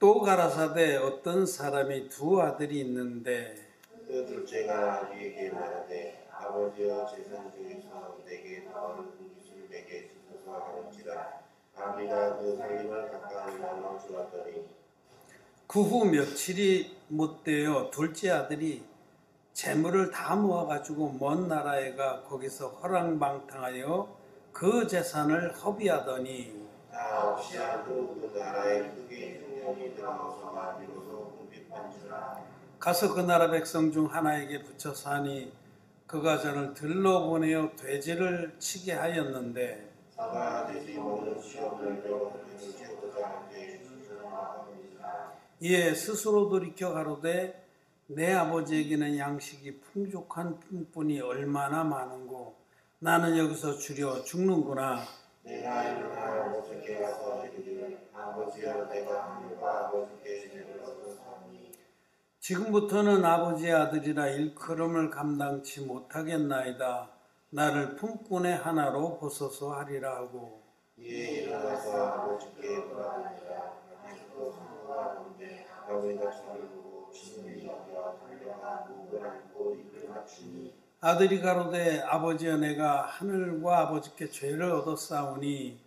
또 가라사대 어떤 사람이 두 아들이 있는데 그 둘째가 아비에게 말하되 아버지여 재산 중에서 내게 더한 분깃을 내게 주소서 하는지라. 아비가 그 살림을 각각 나눠 주었더니 그 후 며칠이 못되어 둘째 아들이 재물을 다 모아가지고 먼 나라에 가 거기서 허랑방탕하여 그 재산을 허비하더니 나 없이 한두 그 나라에 크게 흉년이 들어와서 비로소 궁핍한지라. 가서 그 나라 백성 중 하나에게 붙여 사니 그가 저를 들러보내어 돼지를 치게 하였는데 그가 돼지 먹는 시험을 줘 그를 채우고자 하되 주시는 바랍니다. 이에 스스로 돌이켜 가로되 내 아버지에게는 양식이 풍족한 품뿐이 얼마나 많은고 나는 여기서 주려 죽는구나. 내가 일어나 아버지께 가서 이르기를 아버지여 내가 하늘과 아버지께 죄를 얻었사오니 지금부터는 아버지의 아들이라 일컬음을 감당치 못하겠나이다. 나를 품꾼의 하나로 보소서 하리라 하고 이에 일어나서 아버지께 돌아가니라. 아직도 성부가 본데 아버지가 저를 보고 친히 여겨 달려가 목을 안고 입을 맞추니 아들이 가로되 아버지여 내가 하늘과 아버지께 죄를 얻었사오니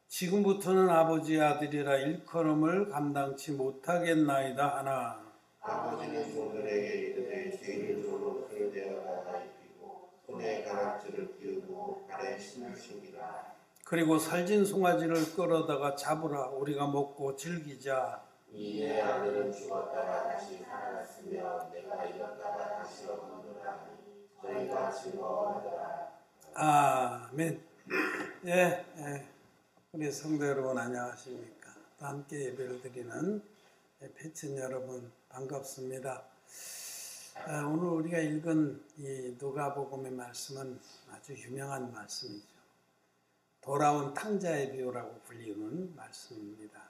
지금부터는 아버지의 아들이라 일컬음을 감당치 못하겠나이다 하나 아버지는 종들에게 이르되 죄인 조로 그를 데려다가 입히고 손에 가락지를 끼우고 발에 신을 신기라. 그리고 살진 송아지를 끌어다가 잡으라 우리가 먹고 즐기자. 이내 아들은 죽었다가 다시 살아났으며 내가 잃었다가 다시 얻었노라 하니 저희가 즐거워하더라. 아멘. 예. 우리 성도 여러분 안녕하십니까? 또 함께 예배를 드리는 패친 여러분 반갑습니다. 오늘 우리가 읽은 이 누가복음의 말씀은 아주 유명한 말씀이죠. 돌아온 탕자의 비유라고 불리는 말씀입니다.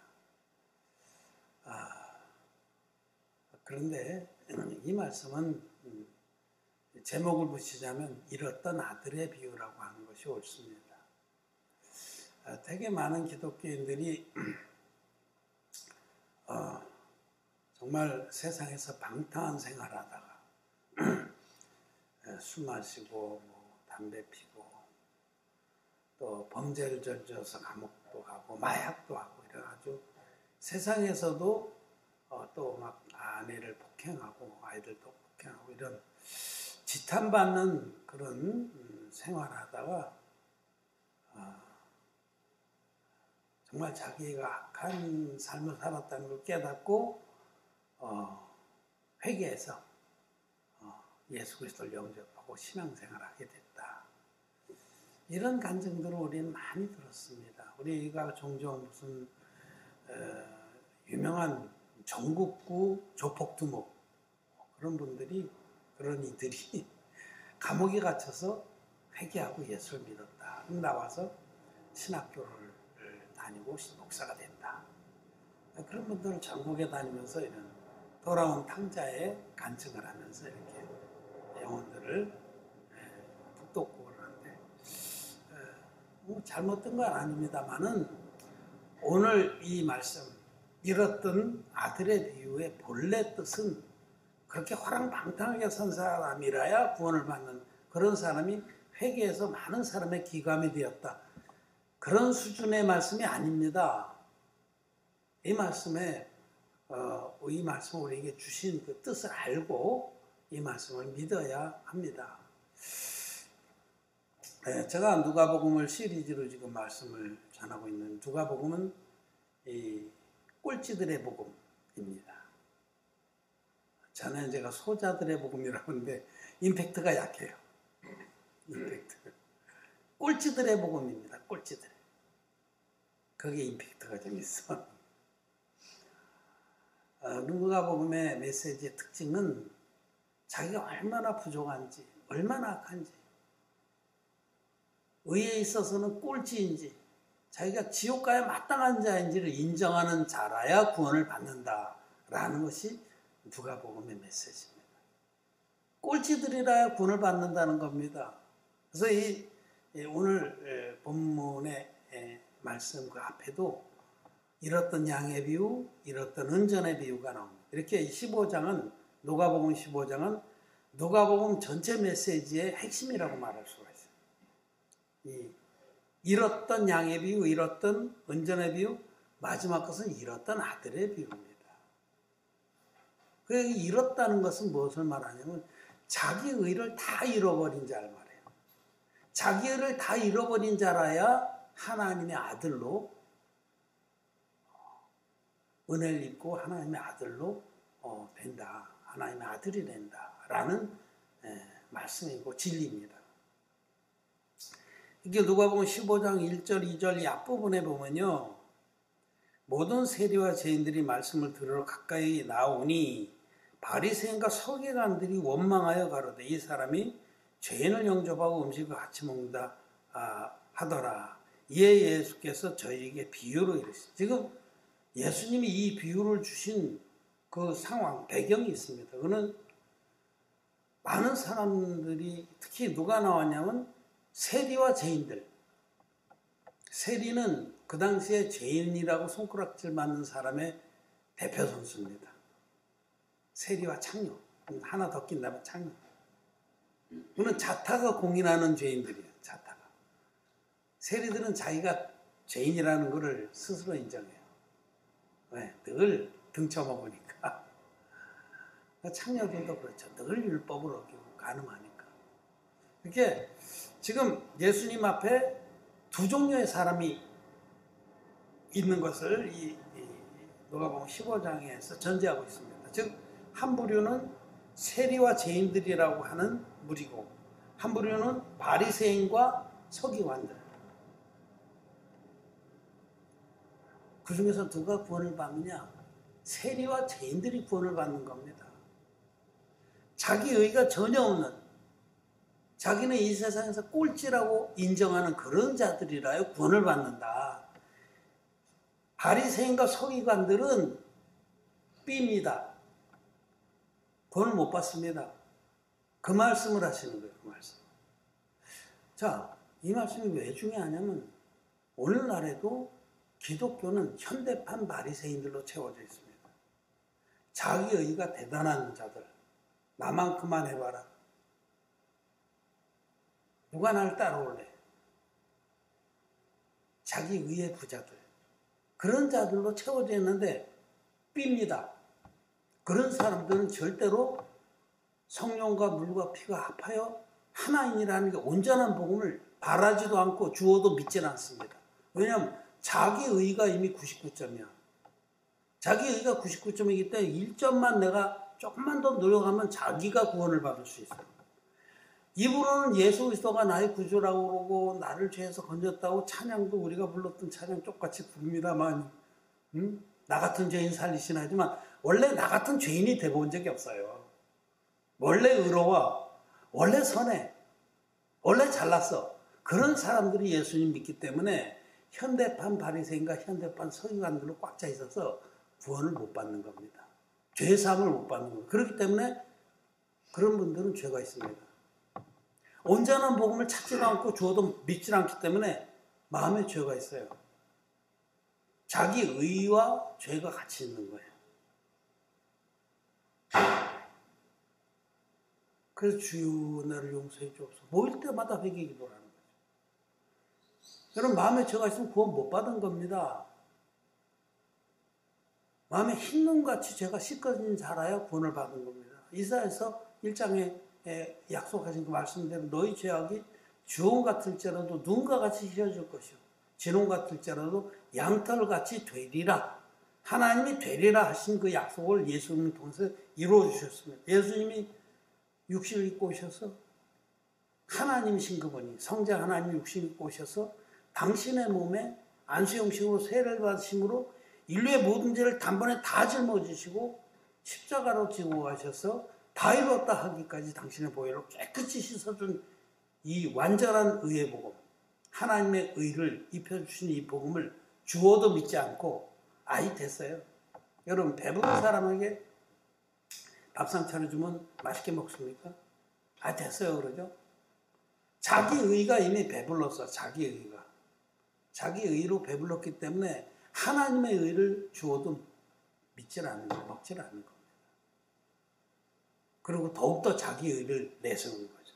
그런데 이 말씀은 제목을 붙이자면 잃었던 아들의 비유라고 하는 것이 옳습니다. 되게 많은 기독교인들이 정말 세상에서 방탕한 생활하다가 술 마시고 담배 피고 또 범죄를 저질러서 감옥도 가고 마약도 하고 이래가지고 세상에서도 또 막 아내를 폭행하고 아이들도 폭행하고 이런 지탄받는 그런 생활하다가 정말 자기가 악한 삶을 살았다는 걸 깨닫고 회개해서 예수 그리스도를 영접하고 신앙생활하게 됐다. 이런 간증들을 우리는 많이 들었습니다. 우리가 종종 무슨 유명한 전국구 조폭두목 그런 분들이 그런 이들이 감옥에 갇혀서 회개하고 예수를 믿었다. 나와서 신학교를 다니고 목사가 됐다. 그런 분들은 전국에 다니면서 이런 돌아온 탕자의 간증을 하면서 이렇게 영혼들을 북돋고 그러는데 잘못된 건 아닙니다만은 오늘 이 말씀 잃었던 아들의 비유의 본래 뜻은 그렇게 호랑방탕하게 산 사람이라야 구원을 받는 그런 사람이 회개해서 많은 사람의 기감이 되었다. 그런 수준의 말씀이 아닙니다. 이 말씀을 우리에게 주신 그 뜻을 알고 이 말씀을 믿어야 합니다. 제가 누가복음을 시리즈로 지금 말씀을 전하고 있는 누가복음은 이 꼴찌들의 복음입니다. 저는 제가 소자들의 복음이라고 하는데 임팩트가 약해요. 임팩트. 꼴찌들의 복음입니다. 꼴찌들. 거기에 임팩트가 좀 있어. 누가복음의 메시지의 특징은 자기가 얼마나 부족한지, 얼마나 악한지, 의에 있어서는 꼴찌인지, 자기가 지옥 가야 마땅한 자인지를 인정하는 자라야 구원을 받는다라는 것이 누가복음의 메시지입니다. 꼴찌들이라야 구원을 받는다는 겁니다. 그래서 오늘 본문의 말씀 그 앞에도 잃었던 양의 비유, 잃었던 은전의 비유가 나옵니다. 이렇게 15장은 누가복음 15장은 누가복음 전체 메시지의 핵심이라고 말할 수가 있어요. 이 잃었던 양의 비유, 잃었던 은전의 비유, 마지막 것은 잃었던 아들의 비유입니다. 그 잃었다는 것은 무엇을 말하냐면 자기 의를 다 잃어버린 자를 말해요. 자기 의를 다 잃어버린 자라야 하나님의 아들로 은혜를 입고 하나님의 아들로 된다. 하나님의 아들이 된다라는 말씀이고 진리입니다. 이게 누가복음 15장 1절 2절 이 앞부분에 보면요. 모든 세리와 죄인들이 말씀을 들으러 가까이 나오니 바리새인과 서기관들이 원망하여 가로되 이 사람이 죄인을 영접하고 음식을 같이 먹는다 하더라. 이에 예수께서 저희에게 비유로 이르시죠. 지금 예수님이 이 비유를 주신 그 상황, 배경이 있습니다. 그는 많은 사람들이 특히 누가 나왔냐면 세리와 죄인들. 세리는 그 당시에 죄인이라고 손가락질 맞는 사람의 대표 선수입니다. 세리와 창녀. 하나 더 낀다면 창녀. 그는 자타가 공인하는 죄인들이에요. 자타가. 세리들은 자기가 죄인이라는 것을 스스로 인정해요. 왜? 늘 등쳐먹으니까. 창녀들도 그렇죠. 늘 율법을 어기고 가늠하니까. 이렇게 지금 예수님 앞에 두 종류의 사람이 있는 것을 이 누가복음 15장에서 전제하고 있습니다. 즉, 한 부류는 세리와 죄인들이라고 하는 무리고, 한 부류는 바리새인과 서기관들. 그 중에서 누가 구원을 받느냐? 세리와 죄인들이 구원을 받는 겁니다. 자기 의가 전혀 없는, 자기는 이 세상에서 꼴찌라고 인정하는 그런 자들이라요 구원을 받는다. 바리새인과 서기관들은 B입니다. 구원을 못 받습니다. 그 말씀을 하시는 거예요. 그 말씀. 자, 이 말씀이 왜 중요하냐면 오늘날에도 기독교는 현대판 바리새인들로 채워져 있습니다. 자기 의가 대단한 자들. 나만큼만 해봐라. 누가 날 따라올래? 자기 의의 부자들. 그런 자들로 채워져 있는데 B입니다. 그런 사람들은 절대로 성령과 물과 피가 합하여 하나인이라는 게 온전한 복음을 바라지도 않고 주어도 믿지는 않습니다. 왜냐하면 자기 의가 이미 99점이야. 자기 의가 99점이기 때문에 1점만 내가 조금만 더 노력하면 자기가 구원을 받을 수 있어요. 입으로는 예수 그리스도가 나의 구주라고 그러고 나를 죄에서 건졌다고 찬양도 우리가 불렀던 찬양 똑같이 부릅니다만 나 같은 죄인 살리시나 하지만 원래 나 같은 죄인이 돼본 적이 없어요. 원래 의로워. 원래 선해. 원래 잘났어. 그런 사람들이 예수님 믿기 때문에 현대판 바리새인과 현대판 서기관들로 꽉 차 있어서 구원을 못 받는 겁니다. 죄사함을 못 받는 겁니다. 그렇기 때문에 그런 분들은 죄가 있습니다. 온전한 복음을 찾지도 않고 주어도 믿지 않기 때문에 마음에 죄가 있어요. 자기 의와 죄가 같이 있는 거예요. 그래서 주여 나를 용서해 주옵소서. 모일 때마다 회개 기도를 하는 거죠. 여러분 마음에 죄가 있으면 구원 못 받은 겁니다. 마음에 흰눈같이 죄가 씻겨진 자라야 구원을 받은 겁니다. 이사야서 1장에 약속하신 그 말씀대로 너희 죄악이 주홍 같을지라도 눈과 같이 휘어질 것이요 진홍 같을지라도 양털같이 되리라. 하나님이 되리라 하신 그 약속을 예수님을 통해서 이루어 주셨습니다. 예수님이 육신을 입고 오셔서 하나님이신 그분이 성자 하나님이 육신을 입고 오셔서 당신의 몸에 안수형식으로 세례를 받으심으로 인류의 모든 죄를 단번에 다 짊어지시고 십자가로 지고 가셔서 다 이뤘다 하기까지 당신의 보혈로 깨끗이 씻어준 이 완전한 의의 복음, 하나님의 의를 입혀주신 이 복음을 주어도 믿지 않고 아이 됐어요. 여러분 배부른 사람에게 밥상 차려주면 맛있게 먹습니까? 아 됐어요 그러죠? 자기 의가 이미 배불렀어. 자기 의가. 자기 의로 배불렀기 때문에 하나님의 의를 주어도 믿질 않는 거, 먹질 않는 겁니다. 그리고 더욱더 자기 의를 내세우는 거죠.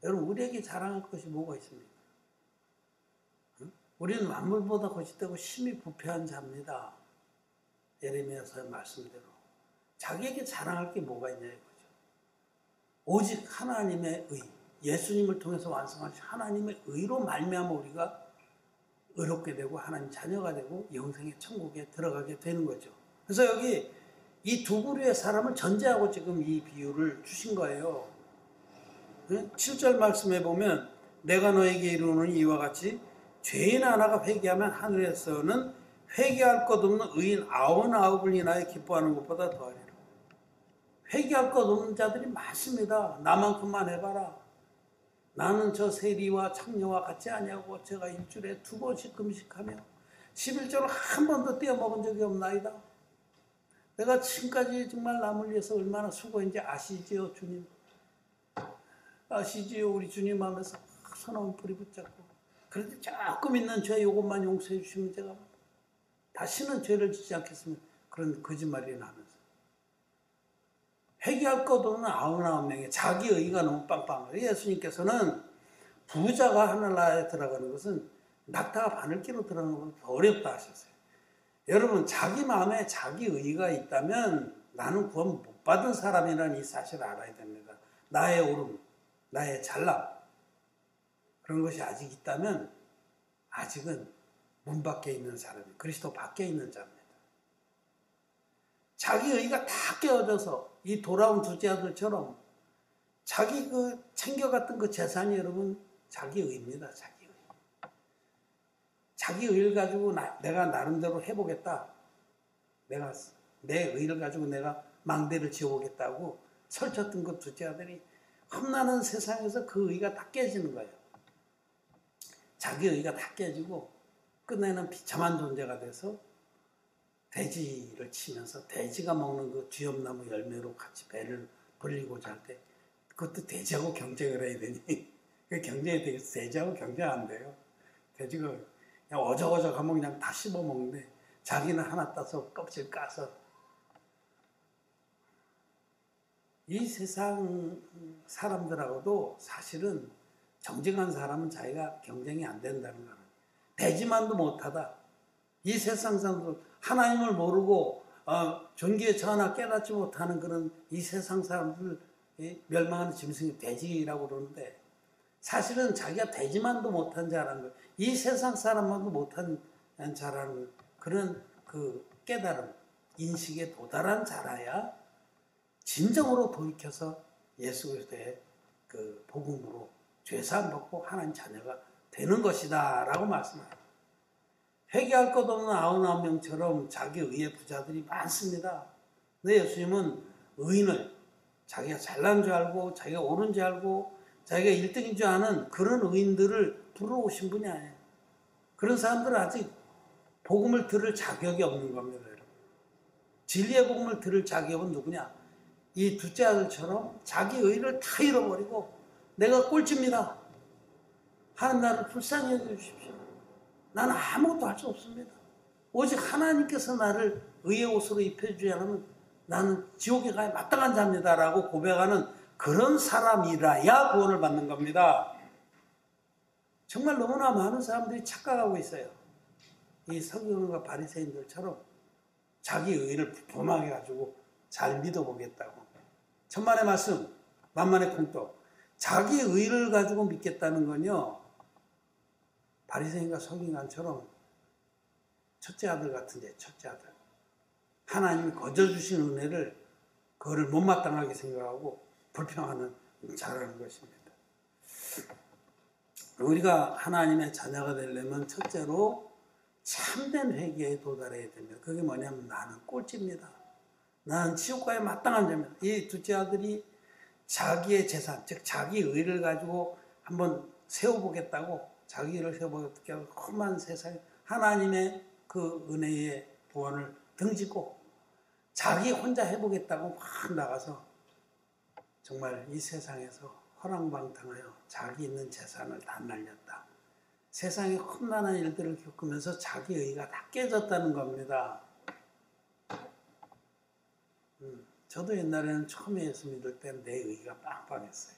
여러분, 우리에게 자랑할 것이 뭐가 있습니까? 응? 우리는 만물보다 거짓되고 심히 부패한 자입니다. 예레미야서의 말씀대로. 자기에게 자랑할 게 뭐가 있냐 이거죠. 오직 하나님의 의, 예수님을 통해서 완성하신 하나님의 의로 말미암아 우리가 의롭게 되고 하나님 자녀가 되고 영생의 천국에 들어가게 되는 거죠. 그래서 여기 이 두 부류의 사람을 전제하고 지금 이 비유를 주신 거예요. 7절 말씀에 보면 내가 너에게 이르노니 이와 같이 죄인 하나가 회개하면 하늘에서는 회개할 것 없는 의인 99을 인하여 기뻐하는 것보다 더하리라. 회개할 것 없는 자들이 많습니다. 나만큼만 해봐라. 나는 저 세리와 창녀와 같지 아니하고 제가 일주일에 2번씩 금식하며 11조를 한 번도 떼어먹은 적이 없나이다. 내가 지금까지 정말 남을 위해서 얼마나 수고했는지 아시지요, 주님? 아시지요, 우리 주님 하면서 서러운 불이 붙잡고. 그런데 조금 있는 죄 이것만 용서해 주시면 제가 다시는 죄를 짓지 않겠으면 그런 거짓말이나 하면서. 회개할 것 없는 99명의 자기 의의가 너무 빵빵해요. 예수님께서는 부자가 하늘나라에 들어가는 것은 낙타가 바늘기로 들어가는 것보다 더 어렵다 하셨어요. 여러분, 자기 마음에 자기 의의가 있다면 나는 구원 못 받은 사람이라는 이 사실을 알아야 됩니다. 나의 오름, 나의 잘남, 그런 것이 아직 있다면 아직은 문 밖에 있는 사람이, 그리스도 밖에 있는 자입니다. 자기 의의가 다 깨어져서 이 돌아온 둘째 아들처럼 자기 챙겨갔던 그 재산이 여러분 자기 의입니다. 자기 의. 자기 의를 가지고 내가 나름대로 해보겠다. 내가 내 의를 가지고 내가 망대를 지어보겠다고 설쳤던 그 둘째 아들이 험난한 세상에서 그 의가 다 깨지는 거예요. 자기 의가 다 깨지고 끝내는 비참한 존재가 돼서 돼지를 치면서 돼지가 먹는 그 쥐엄나무 열매로 같이 배를 불리고자 할 때 그것도 돼지하고 경쟁을 해야 되니 그 경쟁이 되겠어. 돼지하고 경쟁 안 돼요. 돼지가 그냥 어적어적하면 그냥 다 씹어 먹는데 자기는 하나 따서 껍질 까서. 이 세상 사람들하고도 사실은 정직한 사람은 자기가 경쟁이 안 된다는 거는 돼지만도 못하다. 이 세상 사람들 하나님을 모르고 존귀의 전하 깨닫지 못하는 그런 이 세상 사람들 멸망하는 짐승이 돼지라고 그러는데 사실은 자기가 돼지만도 못한 자라는 거예요. 이 세상 사람만도 못한 자라는 그런 그 깨달음, 인식에 도달한 자라야 진정으로 돌이켜서 예수 그리스도의 그 복음으로 죄사함 받고 하나님 자녀가 되는 것이다 라고 말씀합니다. 회개할 것 없는 99명처럼 자기 의의 부자들이 많습니다. 근데 예수님은 의인을 자기가 잘난 줄 알고 자기가 옳은 줄 알고 자기가 1등인 줄 아는 그런 의인들을 부러우신 분이 아니에요. 그런 사람들은 아직 복음을 들을 자격이 없는 겁니다. 여러분. 진리의 복음을 들을 자격은 누구냐? 이 둘째 아들처럼 자기 의를 다 잃어버리고 내가 꼴찌입니다. 하나님 나를 불쌍히 여겨주십시오. 나는 아무것도 할 수 없습니다. 오직 하나님께서 나를 의의 옷으로 입혀주지 않으면 나는 지옥에 가야 마땅한 자입니다. 라고 고백하는 그런 사람이라야 구원을 받는 겁니다. 정말 너무나 많은 사람들이 착각하고 있어요. 이 서기관과 바리새인들처럼 자기 의를 부품하게 가지고 잘 믿어보겠다고. 천만의 말씀, 만만의 콩떡. 자기 의를 가지고 믿겠다는 건요. 바리새인과 서기관처럼 첫째 아들 같은데 첫째 아들. 하나님이 거저주신 은혜를 그거를 못마땅하게 생각하고 불평하는 자라는 것입니다. 우리가 하나님의 자녀가 되려면 첫째로 참된 회개에 도달해야 됩니다. 그게 뭐냐면 나는 꼴찌입니다. 나는 지옥가에 마땅한 자입니다. 이 둘째 아들이 자기의 재산, 즉 자기 의를 가지고 한번 세워보겠다고 자기 의를 세워보겠다고 험한 세상에 하나님의 그 은혜의 구원을 등지고 자기 혼자 해보겠다고 막 나가서 정말 이 세상에서 허랑방탕하여 자기 있는 재산을 다 날렸다. 세상에 험난한 일들을 겪으면서 자기 의가 다 깨졌다는 겁니다. 저도 옛날에는 처음에 예수 믿을 때는 내 의가 빵빵했어요.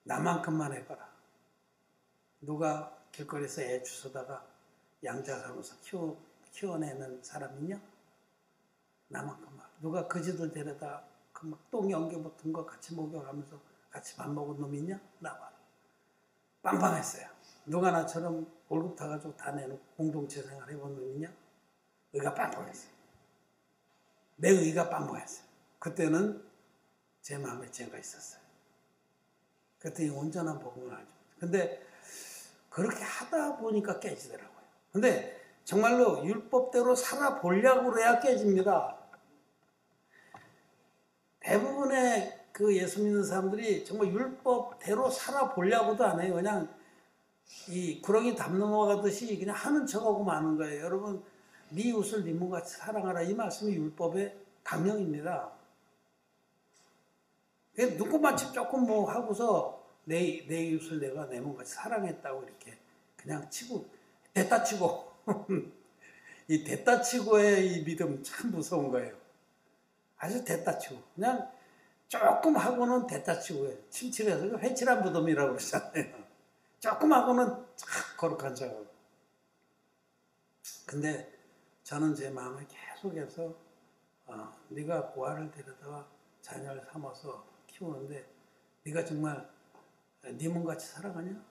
나만큼만 해봐라. 누가 길거리에서 애 주워다가 양자 삼아서 키워내는 사람 있냐? 나만큼만. 누가 거지들 데려다 그 막 똥 연기 붙은 거 같이 목욕하면서 같이 밥 먹은 놈 있냐? 나와. 빵빵했어요. 누가 나처럼 월급 타가지고 다 내놓고 공동체 생활 해본 놈 있냐? 의가 빵빵했어요. 내 의가 빵빵했어요. 그때는 제 마음에 죄가 있었어요. 그때 온전한 복음을 알죠. 근데 그렇게 하다 보니까 깨지더라고요. 근데 정말로 율법대로 살아보려고 그래야 깨집니다. 대부분의 그 예수 믿는 사람들이 정말 율법대로 살아보려고도 안 해요. 그냥 이 구렁이 담 넘어가듯이 그냥 하는 척하고 마는 거예요. 여러분, 네 이웃을 네 몸같이 사랑하라. 이 말씀이 율법의 강령입니다. 눈곱만치 조금 뭐 하고서 내 이웃을 내가 내 몸같이 사랑했다고 이렇게 그냥 치고 대따 치고 이 대따 치고의 이 믿음 참 무서운 거예요. 아주 대따 치고 그냥 조금 하고는 대따 치고 해요. 침칠해서 회칠한 무덤이라고 그러잖아요. 조금 하고는 참 거룩한 척하고. 근데 저는 제 마음에 계속해서 네가 고아를 데려다가 자녀를 삼아서 키우는데 네가 정말 네 몸같이 살아가냐?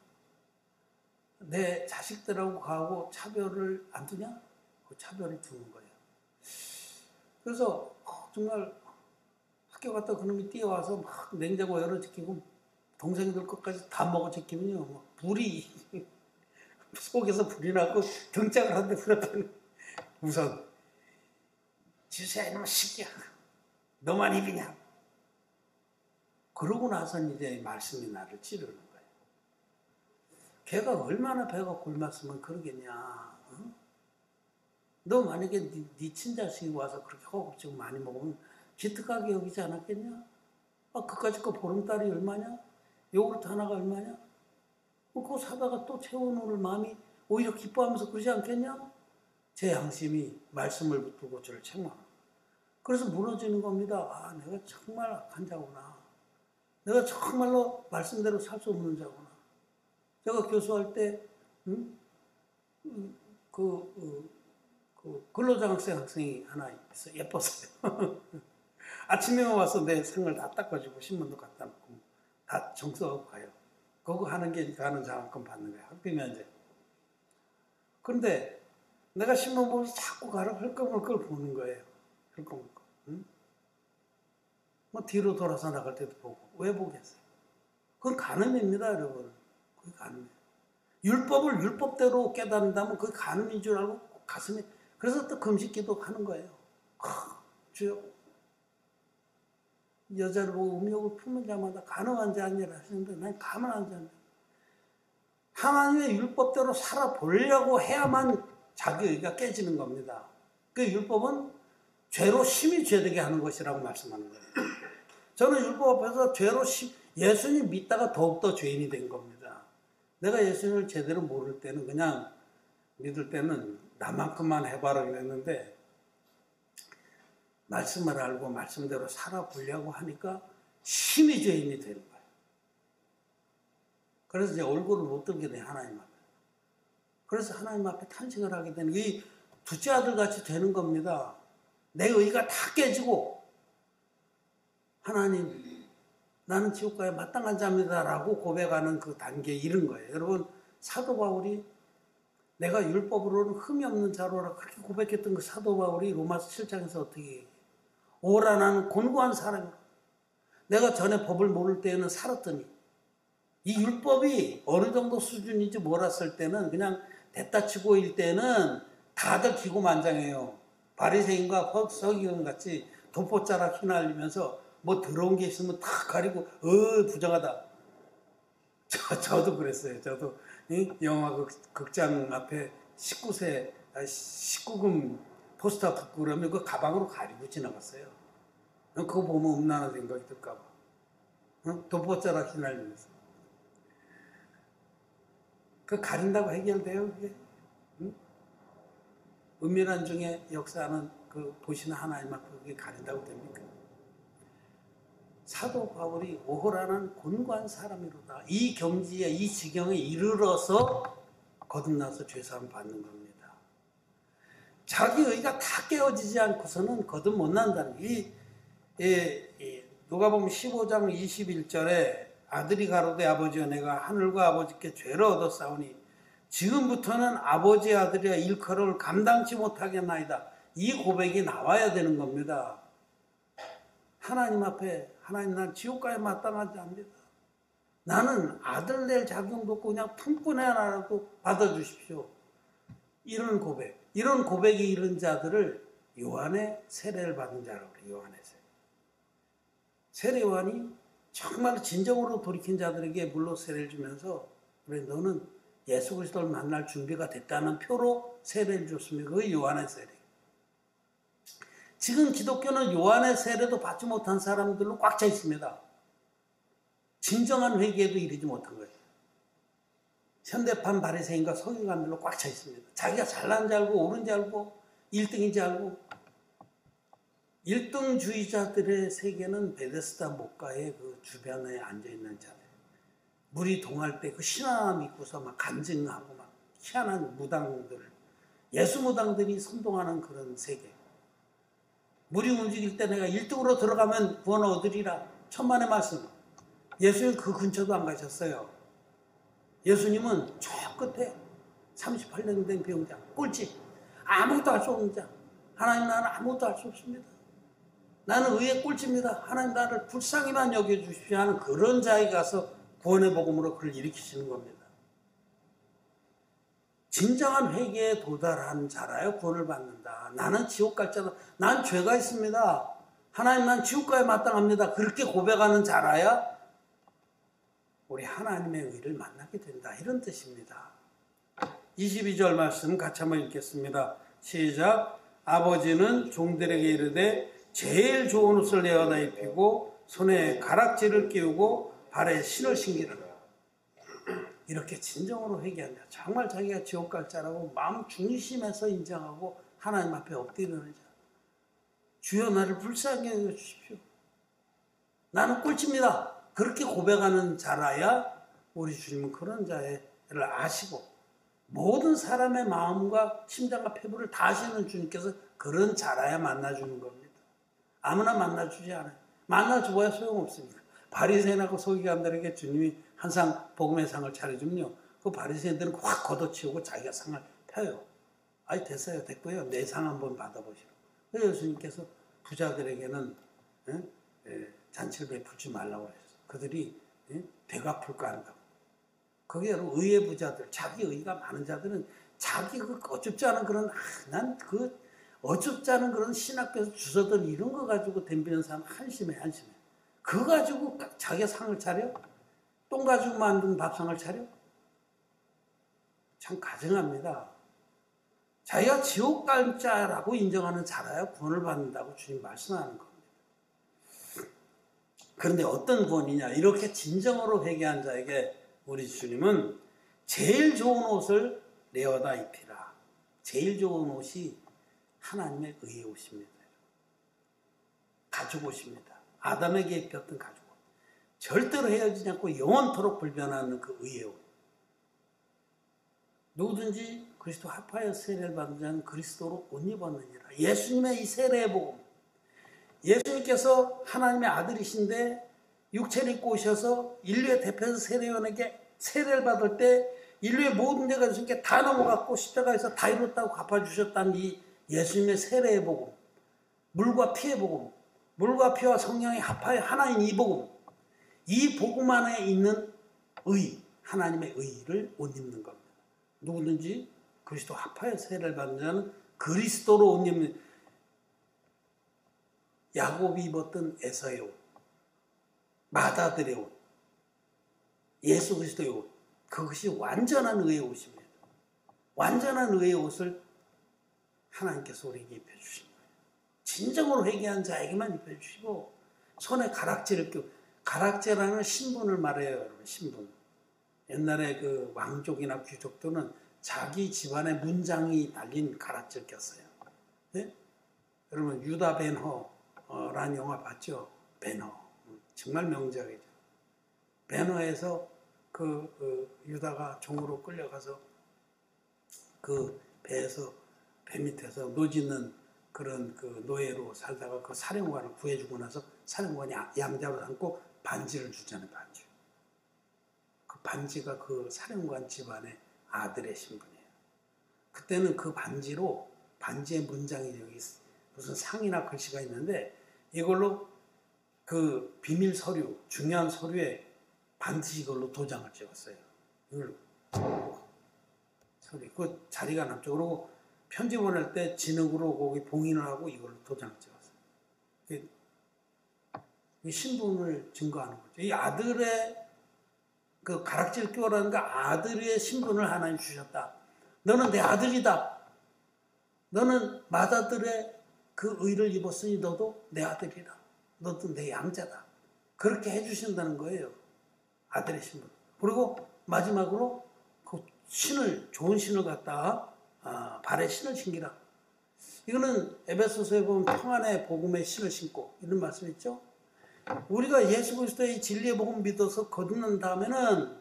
내 자식들하고 가고 차별을 안 두냐? 그 차별을 두는 거예요. 그래서 정말 학교 갔다 그놈이 뛰어와서 막 냉장고 열어지키고 동생들 것까지 다 먹어지키면요 불이 속에서 불이 나고 등짝을 한 대 불었더니 우선 지수야 이놈의 새끼야 너만 입이냐? 그러고 나선 이제 말씀이 나를 찌르는 거예요. 걔가 얼마나 배가 굶었으면 그러겠냐. 응? 너 만약에 네 친자식이 와서 그렇게 허겁지겁 많이 먹으면 기특하게 여기지 않았겠냐? 그까짓 거 보름달이 얼마냐? 요구르트 하나가 얼마냐? 그거 사다가 또 채워놓을 마음이 오히려 기뻐하면서 그러지 않겠냐? 제 양심이 말씀을 붙들고 저를 책망합니다. 그래서 무너지는 겁니다. 내가 정말 악한 자구나. 내가 정말로 말씀대로 살 수 없는 자구나. 제가 교수할 때 근로장학생 학생이 하나 있어요. 예뻤어요. 아침에 와서 내 생을 다 닦아주고 신문도 갖다 놓고 다 정서하고 가요. 그거 하는 게 가는 장학금 받는 거예요. 학비 면제. 그런데 내가 신문 보면서 자꾸 가라 헐끌헐끌 보는 거예요. 헐끌헐끌. 응? 뭐 뒤로 돌아서 나갈 때도 보고. 왜 보겠어요? 그건 간음입니다, 여러분. 그게 간음이에요. 율법을 율법대로 깨닫는다면 그게 간음인 줄 알고 가슴에 그래서 또 금식기도 하는 거예요. 주여 여자를 보고 음욕을 품은 자마다 간음한 자 아니라 하시는데 난 가만한 자입니다. 하나님의 율법대로 살아보려고 해야만 자기 의가 깨지는 겁니다. 그 율법은 죄로 심히 죄되게 하는 것이라고 말씀하는 거예요. 저는 율법 앞에서 죄로 예수님 믿다가 더욱더 죄인이 된 겁니다. 내가 예수님을 제대로 모를 때는 그냥 믿을 때는 나만큼만 해봐라 그랬는데 말씀을 알고 말씀대로 살아보려고 하니까 심히 죄인이 되는 거예요. 그래서 이제 얼굴을 못 들게 돼요. 하나님 앞에. 그래서 하나님 앞에 탄식을 하게 되는 이 둘째 아들 같이 되는 겁니다. 내 의가 다 깨지고 하나님 나는 지옥 가야 마땅한 자입니다라고 고백하는 그 단계에 이른 거예요. 여러분 사도 바울이 내가 율법으로는 흠이 없는 자로라 그렇게 고백했던 그 사도 바울이 로마서 7장에서 어떻게 얘기해요? 오라 나는 곤고한 사람이라. 내가 전에 법을 모를 때에는 살았더니 이 율법이 어느 정도 수준인지 몰랐을 때는 그냥 대따치고 일 때는 다들 기고만장해요. 바리새인과 서기관 같이 돋보자락 휘날리면서 뭐 더러운 게 있으면 다 가리고 부정하다. 저도 그랬어요. 저도 영화 극장 앞에 19금 포스터 붙고 그러면 그 가방으로 가리고 지나갔어요. 그거 보면 음란한 생각이 들까 봐. 돋보자락 휘날리면서. 그 가린다고 해결돼요, 그게? 응? 은밀한 중에 역사하는 그 보시는 하나님 앞에 그게 가린다고 됩니까? 사도 바울이 오호라는 곤고한 사람이로다. 이 경지에, 이 지경에 이르러서 거듭나서 죄사함 받는 겁니다. 자기 의가 다 깨어지지 않고서는 거듭 못 난다는 게, 누가 보면 15장 21절에 아들이 가로되 아버지여 내가 하늘과 아버지께 죄를 얻었사오니 지금부터는 아버지 아들이여 일컬음을 감당치 못하겠나이다. 이 고백이 나와야 되는 겁니다. 하나님 앞에 하나님 난 지옥가에 마땅하지 않습니다. 나는 아들 낼 자격도 없고 그냥 품꾼 하나라도 받아주십시오. 이런 고백, 이런 고백이 이른 자들을 요한의 세례를 받은 자라고 그래요. 요한의 세례. 세례 요한이 정말 진정으로 돌이킨 자들에게 물로 세례를 주면서 그래 너는 예수 그리스도를 만날 준비가 됐다는 표로 세례를 줬습니다. 그게 요한의 세례. 지금 기독교는 요한의 세례도 받지 못한 사람들로 꽉 차 있습니다. 진정한 회개에도 이르지 못한 거예요. 현대판 바리새인과 서기관들로 꽉 차 있습니다. 자기가 잘난 줄 알고 옳은 줄 알고 1등인 줄 알고 1등주의자들의 세계는 베데스다 목가의 그 주변에 앉아있는 자들. 물이 동할 때 그 신하나 믿고서 막 간증하고 막 희한한 무당들을 예수 무당들이 선동하는 그런 세계. 물이 움직일 때 내가 1등으로 들어가면 구원을 얻으리라. 천만의 말씀. 예수님 그 근처도 안 가셨어요. 예수님은 저 끝에 38년 된 병자, 꼴찌. 아무것도 할 수 없는 자. 하나님 나는 아무것도 할 수 없습니다. 나는 의의 꼴찌입니다. 하나님 나를 불쌍히만 여겨주십시오 하는 그런 자에 가서 구원의 복음으로 그를 일으키시는 겁니다. 진정한 회개에 도달한 자라야 구원을 받는다. 나는 지옥 갈 자다. 난 죄가 있습니다. 하나님 난 지옥가에 마땅합니다. 그렇게 고백하는 자라야 우리 하나님의 의를 만나게 된다. 이런 뜻입니다. 22절 말씀 같이 한번 읽겠습니다. 시작. 아버지는 종들에게 이르되 제일 좋은 옷을 내어다 입히고 손에 가락지를 끼우고 발에 신을 신기라. 이렇게 진정으로 회개한다. 정말 자기가 지옥 갈 자라고 마음 중심에서 인정하고 하나님 앞에 엎드리는 자. 주여 나를 불쌍히 여겨주십시오. 나는 꼴찌입니다. 그렇게 고백하는 자라야 우리 주님은 그런 자를 아시고 모든 사람의 마음과 심장과 폐부를 다 아시는 주님께서 그런 자라야 만나주는 겁니다. 아무나 만나주지 않아요. 만나줘야 소용없습니다. 바리새인하고 서기관들에게 주님이 항상 복음의 상을 차려주면요. 그 바리새인들은 확 걷어치우고 자기가 상을 펴요. 아니 됐어요. 됐고요. 내 상 한번 받아보시오. 그래서 예수님께서 부자들에게는 잔치를 베풀지 말라고 하셨어요. 그들이 되갚을까 한다고. 그게 여러분 의의 부자들, 자기 의가 많은 자들은 자기 그 어줍지 않은 그런 난 그 어줍지 않은 그런 신학교에서 주서들 이런 거 가지고 덤비는 사람 한심해. 그거 가지고 자기가 상을 차려? 똥 가지고 만든 밥상을 차려? 참 가증합니다. 자기가 지옥 갈 자라고 인정하는 자라야 구원을 받는다고 주님 말씀하는 겁니다. 그런데 어떤 구원이냐? 이렇게 진정으로 회개한 자에게 우리 주님은 제일 좋은 옷을 내어다 입히라. 제일 좋은 옷이 하나님의 의의 옷입니다. 가죽 옷입니다. 아담에게 입혔던 가죽 옷. 절대로 헤어지지 않고 영원토록 불변하는 그 의의 옷. 누구든지 그리스도 합하여 세례를 받은 자는 그리스도로 옷 입었느니라. 예수님의 이 세례의 복음. 예수님께서 하나님의 아들이신데 육체를 입고 오셔서 인류의 대표에서 세례요한에게 세례를 받을 때 인류의 모든 죄가 예수님께 다 넘어갔고 십자가에서 다 이뤘다고 갚아주셨다는 이 예수님의 세례의 복음. 물과 피의 복음. 물과 피와 성령이 합하여 하나인 이 복음. 이 복음 안에 있는 의, 하나님의 의를 옷 입는 겁니다. 누구든지 그리스도 합하여 세례를 받는 자는 그리스도로 옷 입는 야곱이 입었던 에서의 옷, 마다들의 옷, 예수 그리스도의 옷, 그것이 완전한 의의 옷입니다. 완전한 의의 옷을 하나님께서 우리에게 입혀주신 거예요. 진정으로 회개한 자에게만 입혀주시고 손에 가락지를 끼고 가락지라는 신분을 말해요. 여러분 신분. 옛날에 그 왕족이나 귀족들은 자기 집안에 문장이 달린 가락지를 꼈어요. 네? 여러분 유다 벤허라는 영화 봤죠? 벤허 정말 명작이죠. 벤허에서 그 유다가 종으로 끌려가서 그 배에서 배 밑에서 노짓는 그런 그 노예로 살다가 그 사령관을 구해주고 나서 사령관이 양자로 삼고 반지를 주잖아요. 반지. 그 반지가 그 사령관 집안의 아들의 신분이에요. 그때는 그 반지로 반지의 문장이 여기 무슨 상이나 글씨가 있는데 이걸로 그 비밀 서류, 중요한 서류에 반드시 이걸로 도장을 찍었어요. 이걸 서류. 그 자리가 남죠. 그리고 편지 보낼 때 진흙으로 거기 봉인을 하고 이걸로 도장을 찍었어요. 이 신분을 증거하는 거죠. 이 아들의 그 가락지를 끼워라는 거 아들의 신분을 하나님 주셨다. 너는 내 아들이다. 너는 맏아들의 그 의를 입었으니 너도 내 아들이다. 너도 내 양자다. 그렇게 해주신다는 거예요. 아들의 신분. 그리고 마지막으로 그 신을 좋은 신을 갖다가 발에 신을 신기라. 이거는 에베소서에 보면 평안의 복음의 신을 신고 이런 말씀 있죠. 우리가 예수 그리스도의 진리의 복음 믿어서 거듭난다면은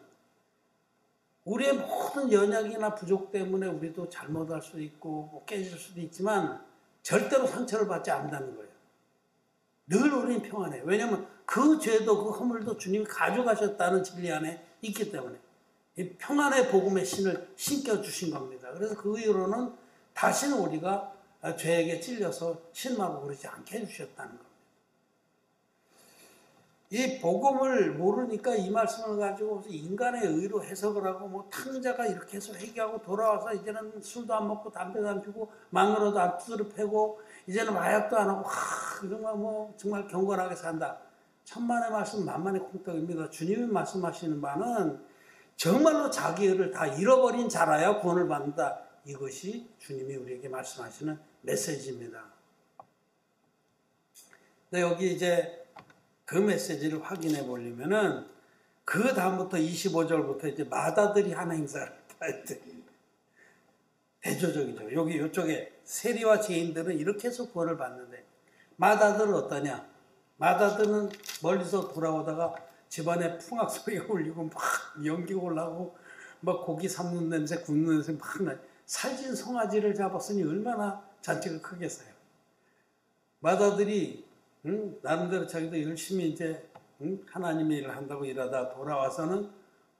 우리의 모든 연약이나 부족 때문에 우리도 잘못할 수도 있고 뭐 깨질 수도 있지만 절대로 상처를 받지 않는다는 거예요. 늘 우리는 평안해요. 왜냐하면 그 죄도 그 허물도 주님이 가져가셨다는 진리 안에 있기 때문에 이 평안의 복음의 신을 신겨주신 겁니다. 그래서 그 이후로는 다시는 우리가 죄에게 찔려서 실망하고 그러지 않게 해주셨다는 겁니다. 이 복음을 모르니까 이 말씀을 가지고 인간의 의로 해석을 하고 뭐 탕자가 이렇게 해서 회개하고 돌아와서 이제는 술도 안 먹고 담배도 안 피고 망으로도 안 두드려 패고 이제는 마약도 안 하고 정말 뭐 정말 경건하게 산다. 천만의 말씀 만만의 콩떡입니다. 주님이 말씀하시는 바는 정말로 자기 의를 다 잃어버린 자라야 구원을 받는다. 이것이 주님이 우리에게 말씀하시는 메시지입니다. 근데 여기 이제 그 메시지를 확인해 보려면은 그 다음부터 25절부터 이제 맏아들이 한 행사를 할 때 대조적이죠. 여기 이쪽에 세리와 죄인들은 이렇게 해서 구원을 받는데 맏아들은 어떠냐? 맏아들은 멀리서 돌아오다가 집안에 풍악 소리가 울리고 막 연기가 올라오고 막 고기 삶는 냄새, 굽는 냄새 막 나. 살진 송아지를 잡았으니 얼마나 잔치가 크겠어요. 맏아들이 나름대로 자기도 열심히 이제 하나님의 일을 한다고 일하다 돌아와서는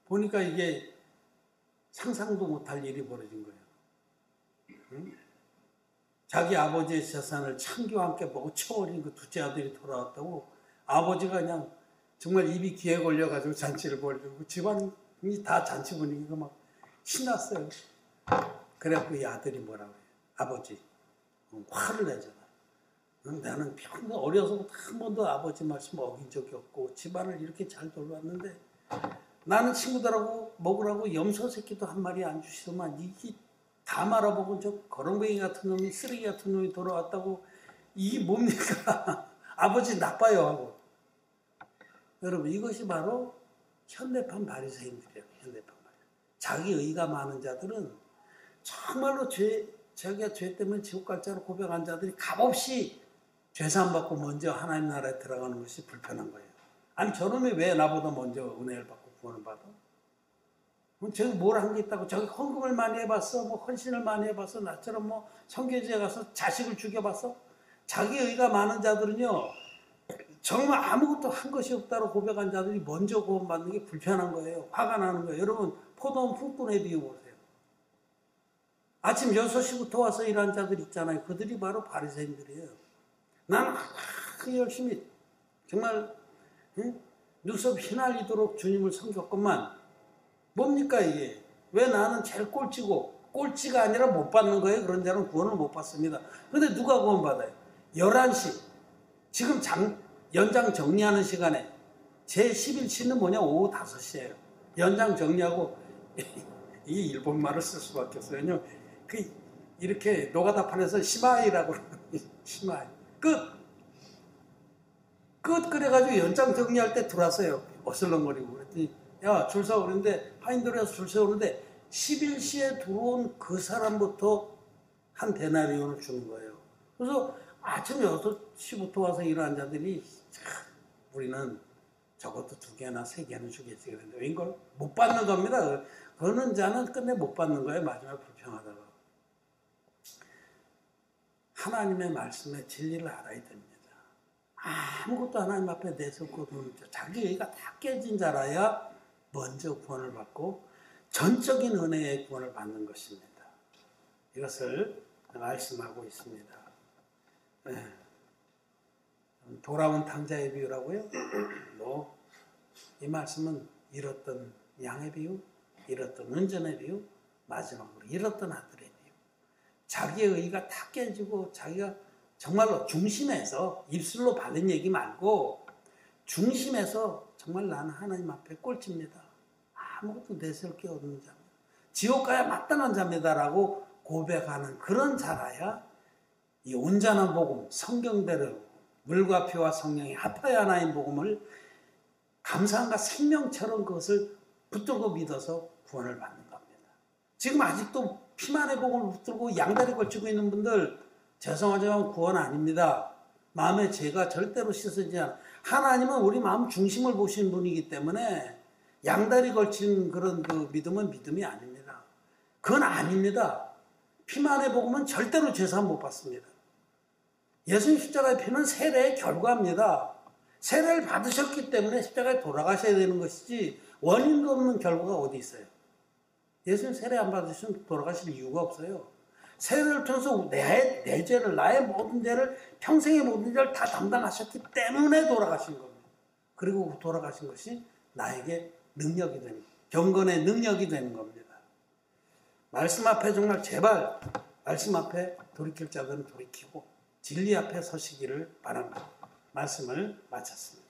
보니까 이게 상상도 못할 일이 벌어진 거예요. 자기 아버지의 재산을 창기와 함께 먹어쳐버린 그 둘째 아들이 돌아왔다고 아버지가 그냥 정말 입이 귀에 걸려가지고 잔치를 벌이고 집안이 다 잔치 분위기가 막 신났어요. 그래갖고 이 아들이 뭐라고 해요? 아버지 화를 내잖아. 나는 평생 어려서부터 한 번도 아버지 말씀 어긴 적이 없고 집안을 이렇게 잘 돌봤는데 나는 친구들하고 먹으라고 염소 새끼도 한 마리 안 주시더만 이게 다 말아먹은 저 거렁뱅이 같은 놈이 쓰레기 같은 놈이 돌아왔다고 이게 뭡니까? 아버지 나빠요 하고. 여러분 이것이 바로 현대판 바리새인들이에요. 현대판 바리새인. 자기 의가 많은 자들은 정말로 자기가 죄 때문에 지옥 갈 자로 고백한 자들이 값없이 죄산 받고 먼저 하나님 나라에 들어가는 것이 불편한 거예요. 아니 저놈이 왜 나보다 먼저 은혜를 받고 구원을 받아? 저기 뭘 한 게 있다고 저기 헌금을 많이 해봤어? 뭐 헌신을 많이 해봤어? 나처럼 뭐 선교지에 가서 자식을 죽여봤어? 자기 의가 많은 자들은요 정말 아무것도 한 것이 없다고 고백한 자들이 먼저 구원받는 게 불편한 거예요. 화가 나는 거예요. 여러분 포도원 풍꾼에 비워보세요. 아침 6시부터 와서 일하는 자들 있잖아요. 그들이 바로 바리새인들이에요. 나는 열심히 정말 눈썹 휘날리도록 주님을 섬겼건만 뭡니까 이게? 왜 나는 제일 꼴찌고 꼴찌가 아니라 못 받는 거예요? 그런 자는 구원을 못 받습니다. 그런데 누가 구원 받아요? 11시 지금 연장 정리하는 시간에 제 11시는 뭐냐? 오후 5시예요. 연장 정리하고 이 일본말을 쓸 수밖에 없어요. 이렇게 노가다판에서 시마이라고 시마이 끝 그래가지고 연장 정리할 때 들어왔어요. 어슬렁거리고 그랬더니 야, 줄 서 그러는데 파인더에서 줄 세우는데 11시에 들어온 그 사람부터 한 데나리온을 주는 거예요. 그래서 아침 6시부터 와서 일하는 자들이 참, 우리는 적어도 2개나 3개는 주겠지 그랬는데 이걸 못 받는 겁니다. 그러는 자는 끝내 못 받는 거예요. 마지막에 불평하다가. 하나님의 말씀에 진리를 알아야 됩니다. 아무것도 하나님 앞에 내세우거든 자기 의가 다 깨진 자라야 먼저 구원을 받고 전적인 은혜의 구원을 받는 것입니다. 이것을 말씀하고 있습니다. 네. 돌아온 탕자의 비유라고요? 이 말씀은 잃었던 양의 비유, 잃었던 은전의 비유, 마지막으로 잃었던 아들의 비유. 자기의 의가 다 깨지고 자기가 정말로 중심에서 입술로 받은 얘기 말고 중심에서 정말 나는 하나님 앞에 꼴찌입니다. 아무것도 내세울 게 없는 자입니다. 지옥 가야 마땅한 자입니다라고 고백하는 그런 자라야 이 온전한 복음, 성경대로 물과 피와 성령이 합하여 하나인 복음을 감사함과 생명처럼 그것을 붙들고 믿어서 구원을 받는 겁니다. 지금 아직도 피만의 복음을 붙들고 양다리 걸치고 있는 분들 죄송하지만 구원 아닙니다. 마음의 죄가 절대로 씻어지지 않아. 하나님은 우리 마음 중심을 보시는 분이기 때문에 양다리 걸친 그런 그 믿음은 믿음이 아닙니다. 그건 아닙니다. 피만의 복음은 절대로 죄사함 못 받습니다. 예수님 십자가의 피는 세례의 결과입니다. 세례를 받으셨기 때문에 십자가에 돌아가셔야 되는 것이지 원인도 없는 결과가 어디 있어요? 예수님 세례 안 받으시면 돌아가실 이유가 없어요. 세례를 통해서 내 죄를, 나의 모든 죄를, 평생의 모든 죄를 다 담당하셨기 때문에 돌아가신 겁니다. 그리고 돌아가신 것이 나에게 능력이 되는, 경건의 능력이 되는 겁니다. 말씀 앞에 정말 제발 말씀 앞에 돌이킬 자들은 돌이키고 진리 앞에 서시기를 바랍니다. 말씀을 마쳤습니다.